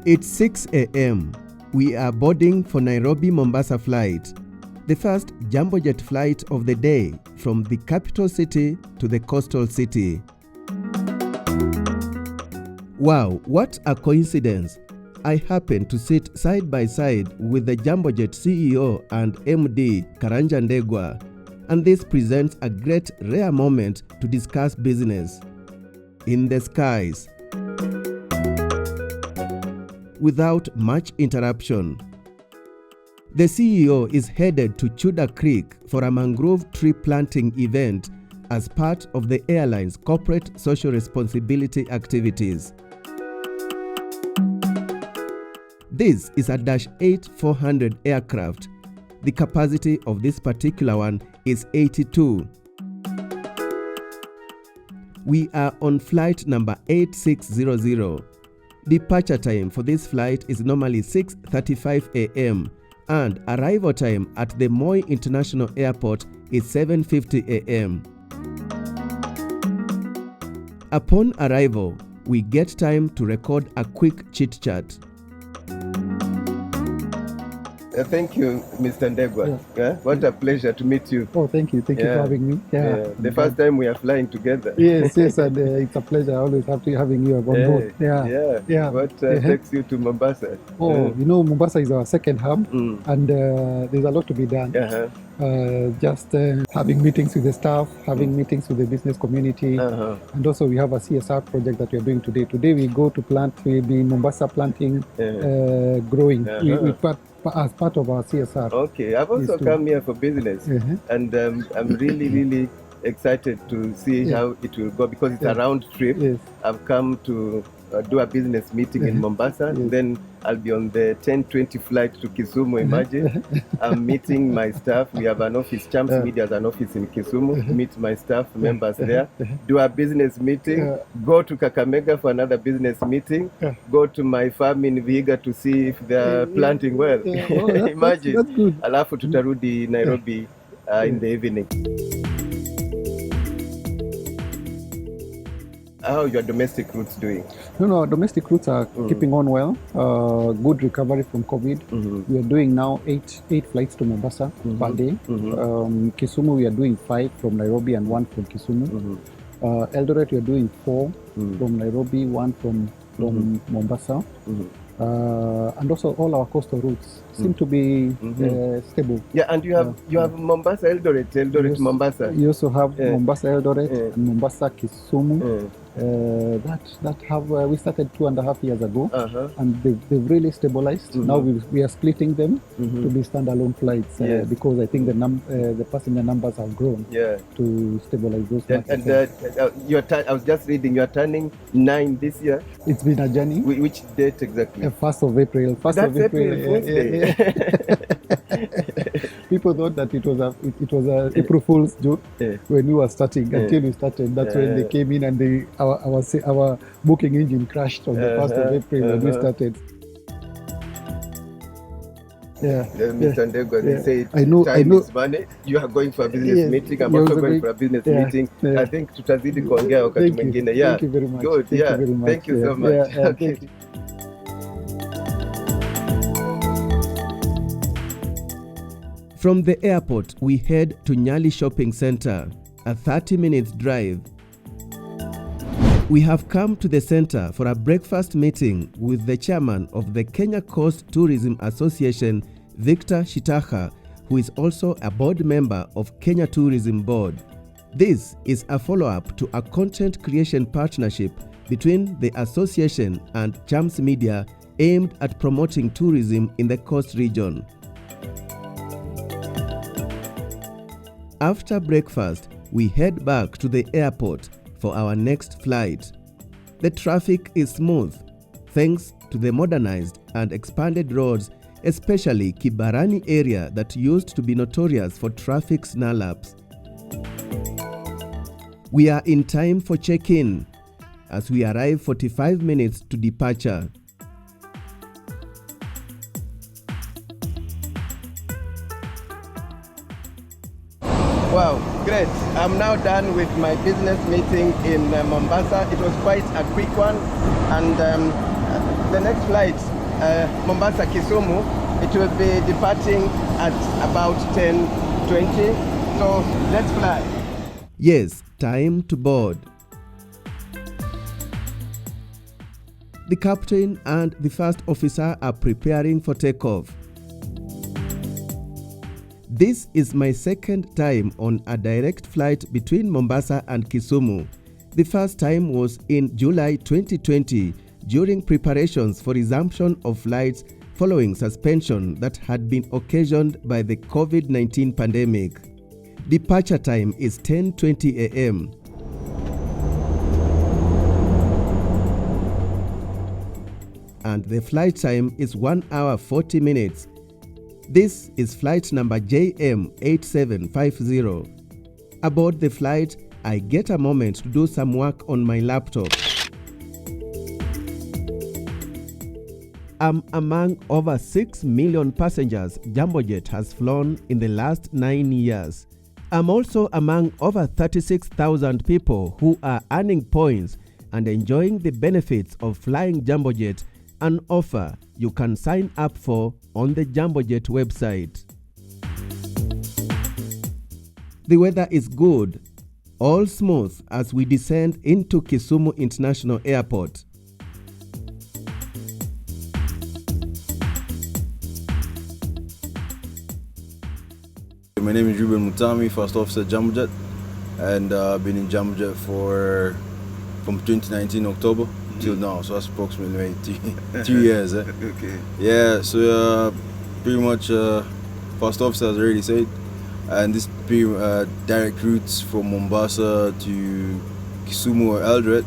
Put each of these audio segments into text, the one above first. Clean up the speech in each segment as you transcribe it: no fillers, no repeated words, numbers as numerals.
It's 6 a.m. We are boarding for Nairobi Mombasa flight, the first Jambojet flight of the day from the capital city to the coastal city. Wow, what a coincidence! I happen to sit side by side with the Jambojet CEO and MD Karanja Ndegwa, and this presents a great rare moment to discuss business. In the skies. Without much interruption. The CEO is headed to Chuda Creek for a mangrove tree planting event as part of the airline's corporate social responsibility activities. This is a Dash 8-400 aircraft. The capacity of this particular one is 82. We are on flight number 8600. Departure time for this flight is normally 6:35 a.m. and arrival time at the Moi International Airport is 7:50 a.m. Upon arrival, we get time to record a quick chit-chat. Thank you, Mr. Ndegwa. Yeah. What a pleasure to meet you. Oh, thank you. Thank you for having me. The first time we are flying together. Yes, and it's a pleasure. I always having you on board. What takes you to Mombasa? Oh, Mombasa is our second hub, and there's a lot to be done. Just having meetings with the staff, having meetings with the business community, and also we have a CSR project that we are doing today. Today we go to plant, we'll be Mombasa planting, growing. As part of our CSR. Okay, I've also come here for business, and I'm really excited to see how it will go because it's a round trip. I've come to do a business meeting in Mombasa, and then I'll be on the 10:20 flight to Kisumu, imagine. I'm meeting my staff. We have an office, Chams Media has an office in Kisumu, meet my staff members there, do a business meeting, go to Kakamega for another business meeting, go to my farm in Vihiga to see if they're planting well. Imagine. That's good. Alafu tutarudi Nairobi in the evening. How are your domestic routes doing? No, domestic routes are keeping on well. Good recovery from COVID. We are doing now eight flights to Mombasa per day. Kisumu, we are doing 5 from Nairobi and 1 from Kisumu. Eldoret, we are doing 4 from Nairobi, 1 from Mombasa. And also all our coastal routes seem to be stable. Yeah, and you have Mombasa, Eldoret, Mombasa. You also have Mombasa, Eldoret, and Mombasa, Kisumu. That have we started 2.5 years ago, and they've really stabilized. Now we are splitting them to be standalone flights because I think the passenger numbers have grown to stabilize those. I was just reading you are turning 9 this year. It's been a journey. Which date exactly? 1st of April. People thought that it was a April Fool's joke when we were starting. Until we started, that's when they came in and our booking engine crashed on the 1st of April when we started. Mr. Ndegwa, they say I know. is money. You are going for a business meeting. I'm also going for a business meeting. I think tutazidi kuongea wakati mwingine. Thank you very much. Good. Thank you so much. Okay. From the airport, we head to Nyali Shopping Center, a 30-minute drive. We have come to the center for a breakfast meeting with the chairman of the Kenya Coast Tourism Association, Victor Shitaha, who is also a board member of Kenya Tourism Board. This is a follow-up to a content creation partnership between the association and Chams Media aimed at promoting tourism in the coast region. After breakfast, we head back to the airport for our next flight. The traffic is smooth thanks to the modernized and expanded roads, especially Kibarani area that used to be notorious for traffic snarl-ups. We are in time for check-in as we arrive 45 minutes to departure. Wow, great. I'm now done with my business meeting in Mombasa. It was quite a quick one, and the next flight, Mombasa Kisumu, it will be departing at about 10:20. So let's fly. Yes, time to board. The captain and the first officer are preparing for takeoff. This is my second time on a direct flight between Mombasa and Kisumu. The first time was in July 2020 during preparations for resumption of flights following suspension that had been occasioned by the COVID-19 pandemic. Departure time is 10:20 a.m. and the flight time is 1 hour 40 minutes. This is flight number JM8750. Aboard the flight, I get a moment to do some work on my laptop. I'm among over 6 million passengers Jambojet has flown in the last 9 years. I'm also among over 36,000 people who are earning points and enjoying the benefits of flying Jambojet, an offer you can sign up for on the Jambojet website. The weather is good, all smooth as we descend into Kisumu International Airport. My name is Ruben Mutami, First Officer Jambojet, and I've been in Jambojet from 2019 October till now, so that's approximately 2 years. Okay. Yeah, so pretty much First Officer has already said, and this direct routes from Mombasa to Kisumu or Eldoret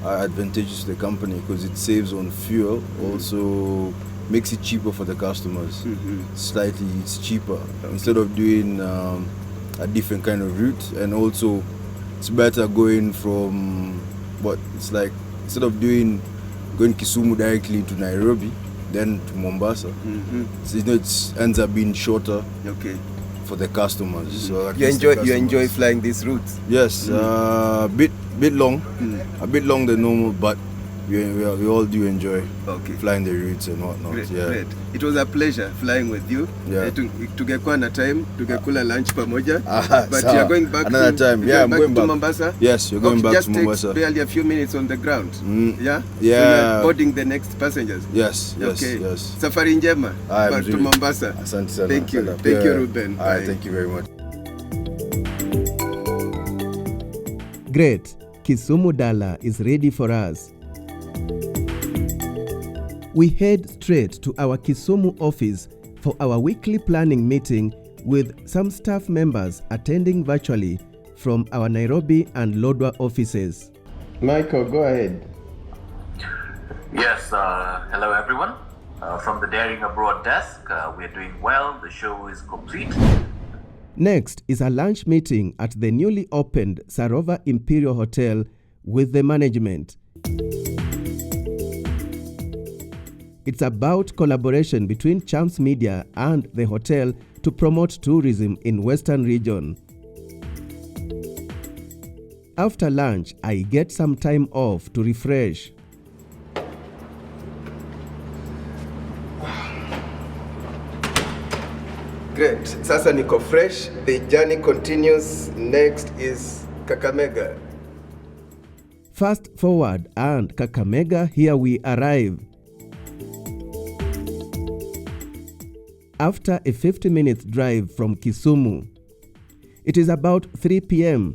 are advantageous to the company because it saves on fuel, also makes it cheaper for the customers. Slightly, it's cheaper instead of doing a different kind of route, and also it's better going from instead of going Kisumu directly to Nairobi, then to Mombasa. So it ends up being shorter. Okay. For the customers. So you enjoy flying these routes? Yes, a bit long than normal, but we all do enjoy flying the routes and whatnot. Great, yeah. Great. It was a pleasure flying with you. Yeah. Tungekuwa na time, tungekula lunch pamoja. But you are going back another time. Yeah, I'm going back to Mombasa. Yes, you're going back to Mombasa. Just barely a few minutes on the ground. Yeah. Yeah. So you are boarding the next passengers. Yes. Okay. Yes. Safari njema back to Mombasa. Asante sana. Thank you. Thank you, Ruben. All right, thank you very much. Great. Kisumu Dala is ready for us. We head straight to our Kisumu office for our weekly planning meeting with some staff members attending virtually from our Nairobi and Lodwar offices. Michael, go ahead. Yes, hello everyone. From the Daring Abroad desk, we're doing well. The show is complete. Next is a lunch meeting at the newly opened Sarova Imperial Hotel with the management. It's about collaboration between Chams Media and the hotel to promote tourism in Western region. After lunch, I get some time off to refresh. Great. Sasa niko fresh. The journey continues. Next is Kakamega. Fast forward and Kakamega, here we arrive. After a 50-minute drive from Kisumu, it is about 3 p.m.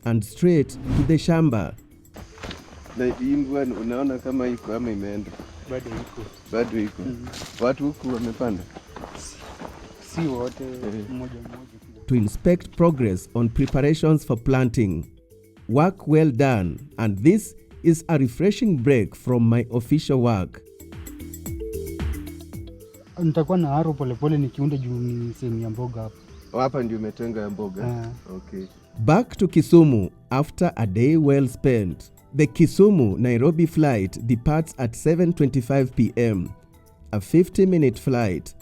and straight to the shamba. Na imbwa unaona kama iko ama imeenda? Bado iko. Watu huku wamepanda? Si wote, mmoja. To inspect progress on preparations for planting. Work well done, and this is a refreshing break from my official work. Nitakuwa na haro polepole nikiunda juu ni sehemu ya mboga hapa. Hapa ndio umetenga ya mboga? Okay. Back to Kisumu after a day well spent. The Kisumu-Nairobi flight departs at 7:25 p.m. A 50-minute flight.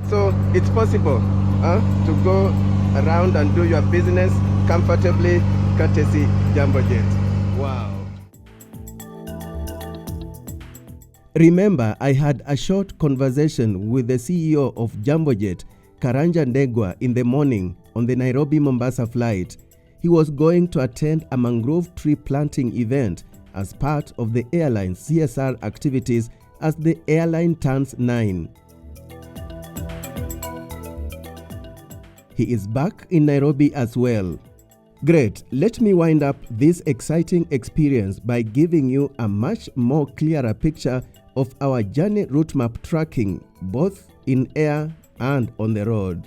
So it's possible to go around and do your business comfortably, courtesy Jambojet. Wow. Remember, I had a short conversation with the CEO of Jambojet, Karanja Ndegwa, in the morning on the Nairobi-Mombasa flight. He was going to attend a mangrove tree planting event as part of the airline's CSR activities as the airline turns 9. He is back in Nairobi as well. Great, let me wind up this exciting experience by giving you a much more clearer picture of our journey route map tracking, both in air and on the road.